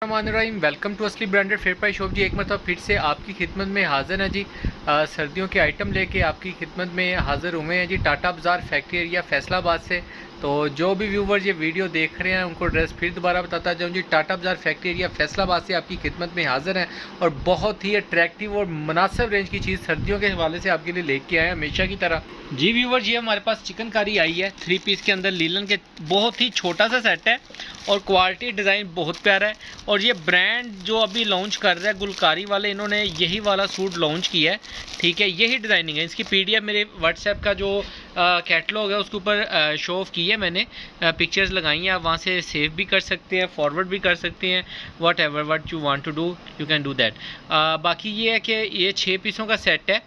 Welcome to असली branded fair price shop जी। एक मतलब फिर से आपकी खिदमत में हाजिर है जी। सर्दियों के आइटम लेके आपकी खिदमत में हाजिर हुए हैं जी टाटा बाज़ार फैक्ट्री एरिया फैसलाबाद से। तो जो भी व्यूवर्स ये वीडियो देख रहे हैं उनको एड्रेस फिर दोबारा बताता जाऊँ जी। टाटा बाज़ार फैक्ट्री एरिया फैसलाबाद से आपकी खिदमत में हाजिर हैं और बहुत ही अट्रैक्टिव और मुनासिब रेंज की चीज़ सर्दियों के हवाले से आपके लिए लेके आए हैं हमेशा की तरह जी। व्यूवर्स ये हमारे पास चिकनकारी आई है 3 पीस के अंदर लीलन के, बहुत ही छोटा सा सेट है और क्वालिटी डिज़ाइन बहुत प्यारा है। और ये ब्रांड जो अभी लॉन्च कर रहा है गुलकारी वाले, इन्होंने यही वाला सूट लॉन्च किया है, ठीक है। यही डिज़ाइनिंग है। इसकी पीडीएफ मेरे व्हाट्सएप का जो कैटलॉग है उसके ऊपर शो ऑफ की है मैंने, पिक्चर्स लगाई हैं। आप वहाँ से सेव भी कर सकते हैं, फॉरवर्ड भी कर सकते हैं, whatever what you want to do you can do that. बाकी ये है कि ये 6 पीसों का सेट है,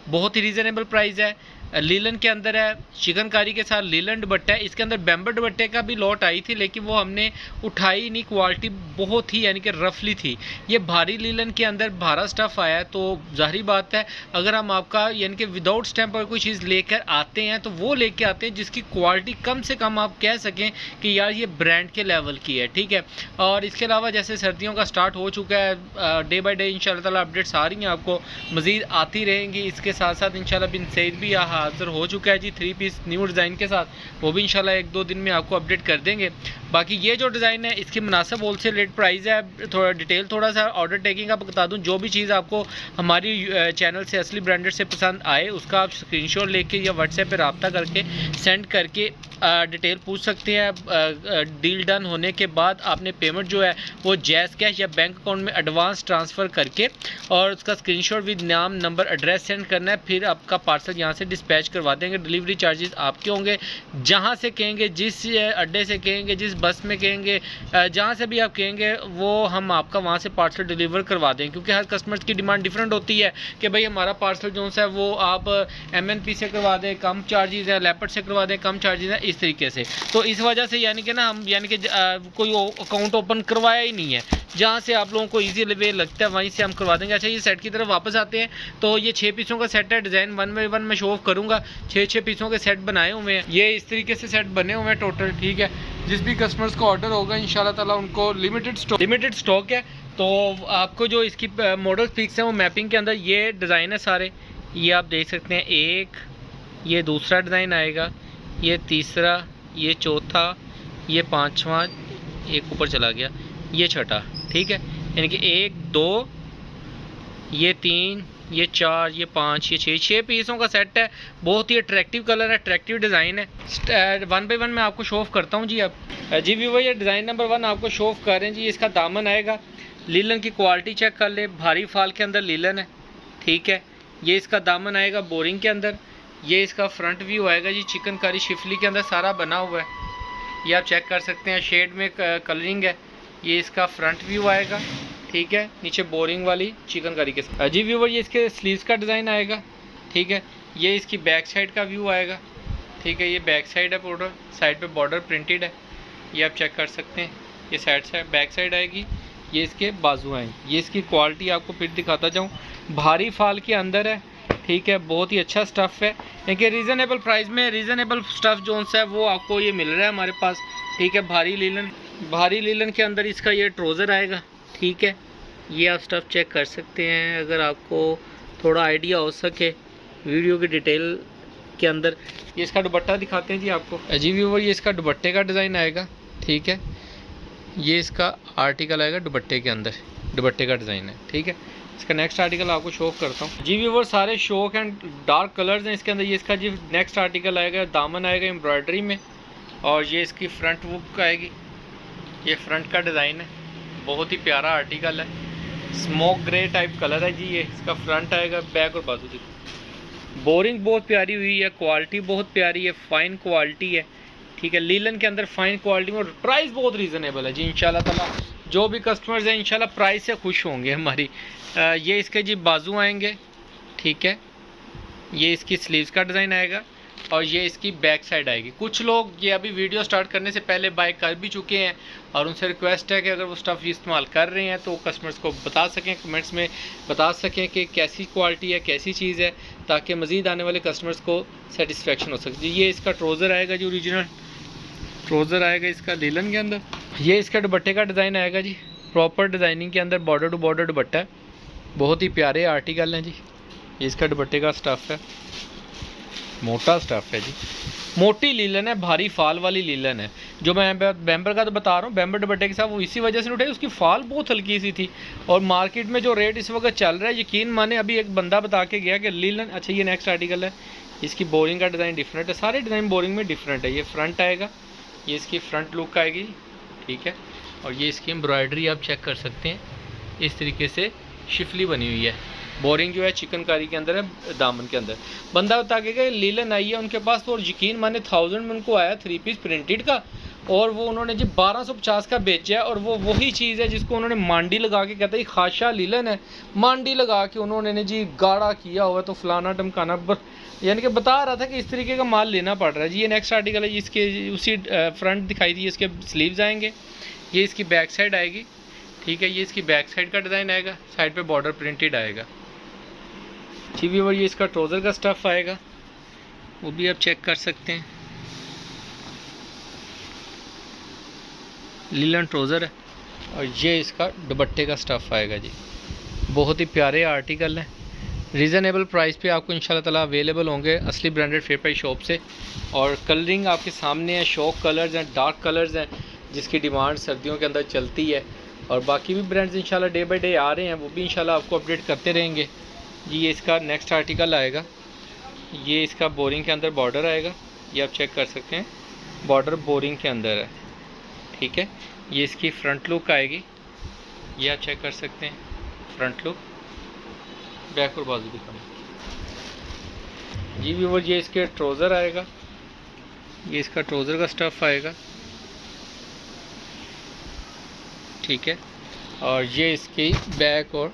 बहुत ही रीज़नेबल प्राइस है। लीलन के अंदर है, चिकनकारी के साथ लीलन दुपट्टा है। इसके अंदर बैम्बर दुपट्टे का भी लॉट आई थी लेकिन वो हमने उठाई नहीं, क्वालिटी बहुत ही यानी कि रफली थी। ये भारी लीलन के अंदर भारा स्टफ़ आया है, तो जाहिर बात है अगर हम आपका यानी कि विदाउट स्टैम्प पर कोई चीज़ लेकर आते हैं तो वो लेके आते हैं जिसकी क्वालिटी कम से कम आप कह सकें कि यार ये ब्रांड के लेवल की है, ठीक है। और इसके अलावा जैसे सर्दियों का स्टार्ट हो चुका है, डे बाई डे इंशाल्लाह ताला अपडेट्स आ रही हैं, आपको मज़ीद आती रहेंगी। इसके साथ साथ इंशाल्लाह बिन सईद भी हाज़िर हो चुका है जी 3 पीस न्यू डिज़ाइन के साथ, वो भी इंशाल्लाह 1-2 दिन में आपको अपडेट कर देंगे। बाकी ये जो डिज़ाइन है इसकी मुनासिब होलसेल रेट प्राइस है। थोड़ा डिटेल थोड़ा सा ऑर्डर टेकिंग का बता दूं, जो भी चीज़ आपको हमारी चैनल से असली ब्रांडेड से पसंद आए उसका आप स्क्रीनशॉट लेके या व्हाट्सएप पे रब्ता करके सेंड करके डिटेल पूछ सकते हैं। डील डन होने के बाद आपने पेमेंट जो है वो जैज़ कैश या बैंक अकाउंट में एडवांस ट्रांसफ़र करके और उसका स्क्रीनशॉट विद नाम नंबर एड्रेस सेंड करना है। फिर आपका पार्सल यहाँ से डिस्पैच करवा देंगे। डिलीवरी चार्जेस आपके होंगे, जहाँ से कहेंगे, जिस अड्डे से कहेंगे, जिस बस में कहेंगे, जहाँ से भी आप कहेंगे वो हम आपका वहाँ से पार्सल डिलीवर करवा देंगे। क्योंकि हर कस्टमर की डिमांड डिफरेंट होती है कि भाई हमारा पार्सल जो है वो आप MNP से करवा दें, कम चार्जेस है, लेपर्ड से करवा दें, कम चार्जेस है, इस तरीके से। तो इस वजह से यानी कि ना हम यानी कि कोई अकाउंट ओपन करवाया ही नहीं है, जहाँ से आप लोगों को ईजी वे लगता है वहीं से हम करवा देंगे। अच्छा, ये सेट की तरफ वापस आते हैं तो ये 6 पीसों का सेट है। डिज़ाइन 1 बाई 1 मैं शो ऑफ करूँगा। 6 पीसों के सेट बनाए हुए हैं, ये इस तरीके से सेट बने हुए हैं टोटल, ठीक है। जिस भी कस्टमर्स को ऑर्डर होगा इंशाल्लाह ताला उनको लिमिटेड स्टॉक है। तो आपको जो इसकी मॉडल पिक्स हैं वो मैपिंग के अंदर ये डिज़ाइन है सारे, ये आप देख सकते हैं। एक ये दूसरा डिज़ाइन आएगा, ये तीसरा, ये चौथा, ये पाँचवा, एक ऊपर चला गया, ये छठा, ठीक है। यानी कि 1 2 ये 3 ये 4 ये 5 ये 6 पीसों का सेट है। बहुत ही अट्रैक्टिव कलर है, अट्रैक्टिव डिज़ाइन है। 1 बाई 1 मैं आपको शो ऑफ करता हूँ जी। अब जी व्यूअर ये डिज़ाइन नंबर 1 आपको शो ऑफ कर रहे हैं जी। इसका दामन आएगा, लीलन की क्वालिटी चेक कर ले, भारी फाल के अंदर लीलन है, ठीक है। ये इसका दामन आएगा बोरिंग के अंदर। ये इसका फ्रंट व्यू आएगा जी चिकनकारी शिफली के अंदर सारा बना हुआ है, ये आप चेक कर सकते हैं, शेड में कलरिंग है। ये इसका फ्रंट व्यू आएगा, ठीक है, नीचे बोरिंग वाली चिकनकारी के साथ। जी व्यूअर ये इसके स्लीव्स का डिज़ाइन आएगा, ठीक है। ये इसकी बैक साइड का व्यू आएगा, ठीक है। ये बैक साइड है, पूरा साइड पे बॉर्डर प्रिंटेड है, ये आप चेक कर सकते हैं। ये साइड बैक साइड आएगी, ये इसके बाजू आएंगे। ये इसकी क्वालिटी आपको फिर दिखाता जाऊँ, भारी फाल के अंदर है, ठीक है। बहुत ही अच्छा स्टफ़ है, क्योंकि रीज़नेबल प्राइस में रीज़नेबल स्टफ़ जो है वो आपको ये मिल रहा है हमारे पास, ठीक है। भारी लीलन के अंदर इसका ये ट्राउज़र आएगा, ठीक है। ये आप स्टफ़ चेक कर सकते हैं अगर आपको थोड़ा आइडिया हो सके वीडियो की डिटेल के अंदर। ये इसका दुपट्टा दिखाते हैं जी आपको। जी व्यूअर ये इसका दुपट्टे का डिज़ाइन आएगा, ठीक है। ये इसका आर्टिकल आएगा दुपट्टे के अंदर, दुपट्टे का डिज़ाइन है, ठीक है। इसका नेक्स्ट आर्टिकल आपको शो ऑफ करता हूँ जी व्यूअर। सारे शोक एंड डार्क कलर्स हैं इसके अंदर। ये इसका जी नेक्स्ट आर्टिकल आएगा, दामन आएगा एम्ब्रॉयडरी में, और ये इसकी फ्रंट बुक आएगी। ये फ्रंट का डिज़ाइन है, बहुत ही प्यारा आर्टिकल है, स्मोक ग्रे टाइप कलर है जी। ये इसका फ्रंट आएगा, बैक और बाजू देखो, बोरिंग बहुत प्यारी हुई है, क्वालिटी बहुत प्यारी है, फ़ाइन क्वालिटी है, ठीक है। लीलन के अंदर फ़ाइन क्वालिटी में, और प्राइस बहुत रीज़नेबल है जी। इंशाल्लाह ताला जो भी कस्टमर्स हैं इंशाल्लाह प्राइस से खुश होंगे हमारी। ये इसके जी बाजू आएंगे, ठीक है। ये इसकी स्लीव्स का डिज़ाइन आएगा और ये इसकी बैक साइड आएगी। कुछ लोग ये अभी वीडियो स्टार्ट करने से पहले बाय कर भी चुके हैं और उनसे रिक्वेस्ट है कि अगर वो स्टफ़ इस्तेमाल कर रहे हैं तो कस्टमर्स को बता सकें, कमेंट्स में बता सकें कि कैसी क्वालिटी है, कैसी चीज़ है, ताकि मज़ीद आने वाले कस्टमर्स को सेटिस्फेक्शन हो सके। ये इसका ट्राउज़र आएगा जी, ओरिजिनल ट्राउज़र आएगा इसका लीलन के अंदर। ये इसका दुपट्टे का डिज़ाइन आएगा जी, प्रॉपर डिज़ाइनिंग के अंदर बॉर्डर टू बॉर्डर दुपट्टा है, बहुत ही प्यारे आर्टिकल हैं जी। इसका दुपट्टे का स्टफ़ है, मोटा स्टफ़ है जी, मोटी लीलन है, भारी फाल वाली लीलन है। जो मैं बैम्बर का तो बता रहा हूँ, बैम्बर दुपट्टे के साथ वो इसी वजह से उठाई, उसकी फाल बहुत हल्की सी थी। और मार्केट में जो रेट इस वक्त चल रहा है, यकीन माने अभी एक बंदा बता के गया कि लीलन, अच्छा ये नेक्स्ट आर्टिकल है, इसकी बोरिंग का डिज़ाइन डिफरेंट है, सारे डिज़ाइन बोरिंग में डिफरेंट है। ये फ्रंट आएगा, ये इसकी फ्रंट लुक आएगी, ठीक है। और ये इसकी एम्ब्रॉयडरी आप चेक कर सकते हैं, इस तरीके से शिफली बनी हुई है। बोरिंग जो है चिकनकारी के अंदर है, दामन के अंदर। बंदा बता के लीलन आई है उनके पास, तो और यकीन माने 1000 में उनको आया 3 पीस प्रिंटेड का, और वो उन्होंने जी 1250 का बेचा है। और वो वही चीज़ है जिसको उन्होंने मांडी लगा के, कहता है खाशा लीलन है, मांडी लगा के उन्होंने जी गाढ़ा किया हुआ, तो फलाना टमकाना, यानी कि बता रहा था कि इस तरीके का माल लेना पड़ रहा है जी। ये नेक्स्ट आर्टिकल है, इसके उसी फ्रंट दिखाई दी, इसके स्लीव्स आएंगे, ये इसकी बैक साइड आएगी, ठीक है। ये इसकी बैक साइड का डिज़ाइन आएगा, साइड पे बॉर्डर प्रिंटेड आएगा जी व्यूअर। ये इसका ट्राउज़र का स्टफ़ आएगा, वो भी आप चेक कर सकते हैं, लीलन ट्राउज़र है। और ये इसका दुपट्टे का स्टफ़ आएगा जी। बहुत ही प्यारे आर्टिकल हैं, रीज़नेबल प्राइस पे आपको इंशाल्लाह ताला अवेलेबल होंगे असली ब्रांडेड फेयर प्राइस शॉप से। और कलरिंग आपके सामने है, शॉक कलर्स हैं, डार्क कलर्स हैं, जिसकी डिमांड सर्दियों के अंदर चलती है। और बाकी भी ब्रांड्स इंशाल्लाह डे बाई डे आ रहे हैं, वो भी इंशाल्लाह आपको अपडेट करते रहेंगे जी। ये इसका नेक्स्ट आर्टिकल आएगा, ये इसका बोरिंग के अंदर बॉर्डर आएगा, ये आप चेक कर सकते हैं, बॉर्डर बोरिंग के अंदर है, ठीक है। ये इसकी फ्रंट लुक आएगी, ये आप चेक कर सकते हैं, फ्रंट लुक, बैक और बाजू दिखाना जी व्यूअर। ये इसके ट्राउज़र आएगा, ये इसका ट्राउज़र का स्टफ़ आएगा, ठीक है। और ये इसकी बैक और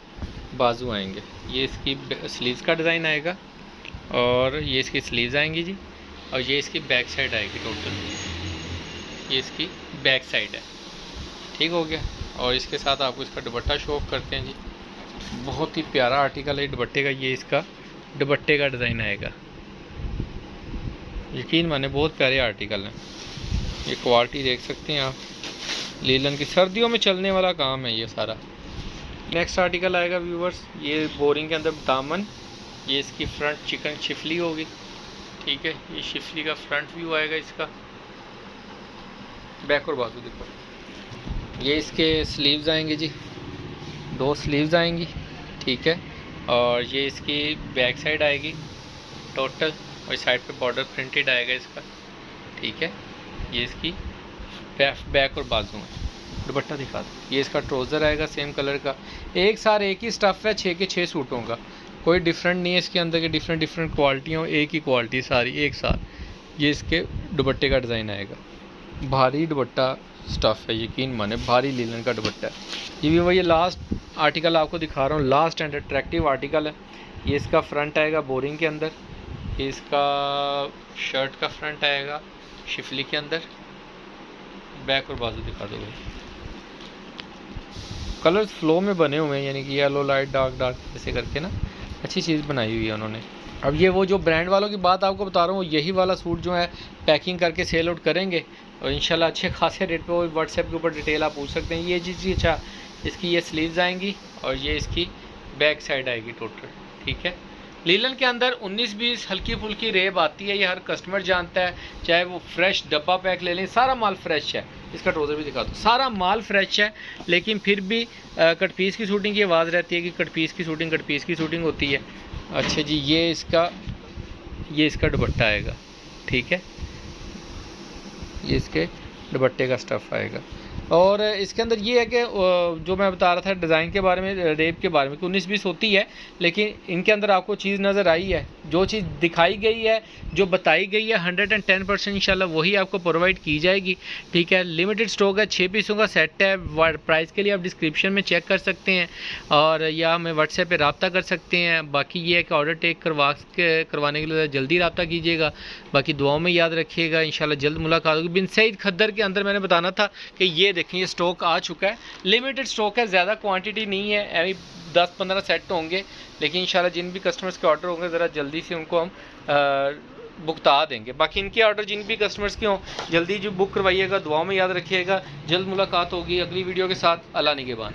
बाजू आएंगे, ये इसकी स्लीव्स का डिज़ाइन आएगा, और ये इसकी स्लीव्स आएंगी जी। और ये इसकी बैक साइड आएगी टोटल, ये इसकी बैक साइड है, ठीक हो गया। और इसके साथ आपको इसका दुपट्टा शो ऑफ करते हैं जी। बहुत ही प्यारा आर्टिकल है दुपट्टे का, ये इसका दुपट्टे का डिज़ाइन आएगा, यकीन माने बहुत प्यारे आर्टिकल हैं। ये क्वालिटी देख सकते हैं आप, लीलन की सर्दियों में चलने वाला काम है ये सारा। नेक्स्ट आर्टिकल आएगा व्यूवर्स, ये बोरिंग के अंदर दामन, ये इसकी फ्रंट चिकन शिफली होगी, ठीक है। ये शिफली का फ्रंट व्यू आएगा इसका, बैक और बाजू देखो। ये इसके स्लीव्स आएंगे जी, 2 स्लीव्स आएंगी, ठीक है। और ये इसकी बैक साइड आएगी टोटल, और साइड पे बॉर्डर प्रिंटेड आएगा इसका, ठीक है। ये इसकी बैक और बाजू में। दुपट्टा दिखा दो, ये इसका ट्राउज़र आएगा सेम कलर का, एक सार एक ही स्टफ़ है, 6 के 6 सूटों का, कोई डिफरेंट नहीं है इसके अंदर के, डिफरेंट क्वालिटियाँ, एक ही क्वालिटी सारी एक साथ। ये इसके दुपट्टे का डिज़ाइन आएगा, भारी दुपट्टा स्टफ़ है, यकीन माने भारी लीलन का दुपट्टा है। ये भी वही लास्ट आर्टिकल आपको दिखा रहा हूँ, लास्ट एंड अट्रैक्टिव आर्टिकल है। ये इसका फ्रंट आएगा बोरिंग के अंदर, ये इसका शर्ट का फ्रंट आएगा शिफली के अंदर, बैक और बाजू दिखा दो भाई। कलर्स फ्लो में बने हुए हैं, यानी कि येलो लाइट डार्क डार्क ऐसे करके ना, अच्छी चीज़ बनाई हुई है उन्होंने। अब ये वो जो ब्रांड वालों की बात आपको बता रहा हूँ, यही वाला सूट जो है पैकिंग करके सेल आउट करेंगे, और इंशाल्लाह अच्छे खासे रेट पे वो व्हाट्सएप के ऊपर डिटेल आप पूछ सकते हैं। ये जी अच्छा, इसकी ये स्लीव्स आएंगी, और ये इसकी बैक साइड आएगी टोटल, ठीक है। लीलन के अंदर 19-20 हल्की फुल्की रेब आती है, ये हर कस्टमर जानता है, चाहे वो फ्रेश डब्बा पैक ले लें, सारा माल फ्रेश है। इसका ट्राउज़र भी दिखा दो, सारा माल फ्रेश है, लेकिन फिर भी कट पीस की शूटिंग की आवाज़ रहती है कि कट पीस की शूटिंग होती है। अच्छा जी, ये इसका दुपट्टा आएगा, ठीक है। ये इसके दुपट्टे का स्टफ़ आएगा। और इसके अंदर ये है कि जो मैं बता रहा था डिज़ाइन के बारे में, रेप के बारे में, कि 19-20 होती है, लेकिन इनके अंदर आपको चीज़ नज़र आई है, जो चीज़ दिखाई गई है, जो बताई गई है, 110% इंशाल्लाह वही आपको प्रोवाइड की जाएगी, ठीक है। लिमिटेड स्टॉक है, 6 पीसों का सेट है। प्राइस के लिए आप डिस्क्रिप्शन में चेक कर सकते हैं, और या हमें व्हाट्सएप पर रब्ता कर सकते हैं। बाकी ये है कि ऑर्डर टेक करवाने के लिए जल्दी रब्ता कीजिएगा। बाकी दुआओं में याद रखिएगा, इंशाल्लाह जल्द मुलाकात होगी। बिन सईद खद्दर के अंदर मैंने बताना था कि ये देखें, ये स्टॉक आ चुका है, लिमिटेड स्टॉक है, ज़्यादा क्वांटिटी नहीं है, अभी 10-15 सेट होंगे, लेकिन इंशाल्लाह जिन भी कस्टमर्स के ऑर्डर होंगे ज़रा जल्दी से उनको हम भुगता देंगे। बाकी इनके ऑर्डर जिन भी कस्टमर्स के हों जल्दी जो बुक करवाइएगा, दुआओं में याद रखिएगा। जल्द मुलाकात होगी अगली वीडियो के साथ। अल्लाह निगहबान।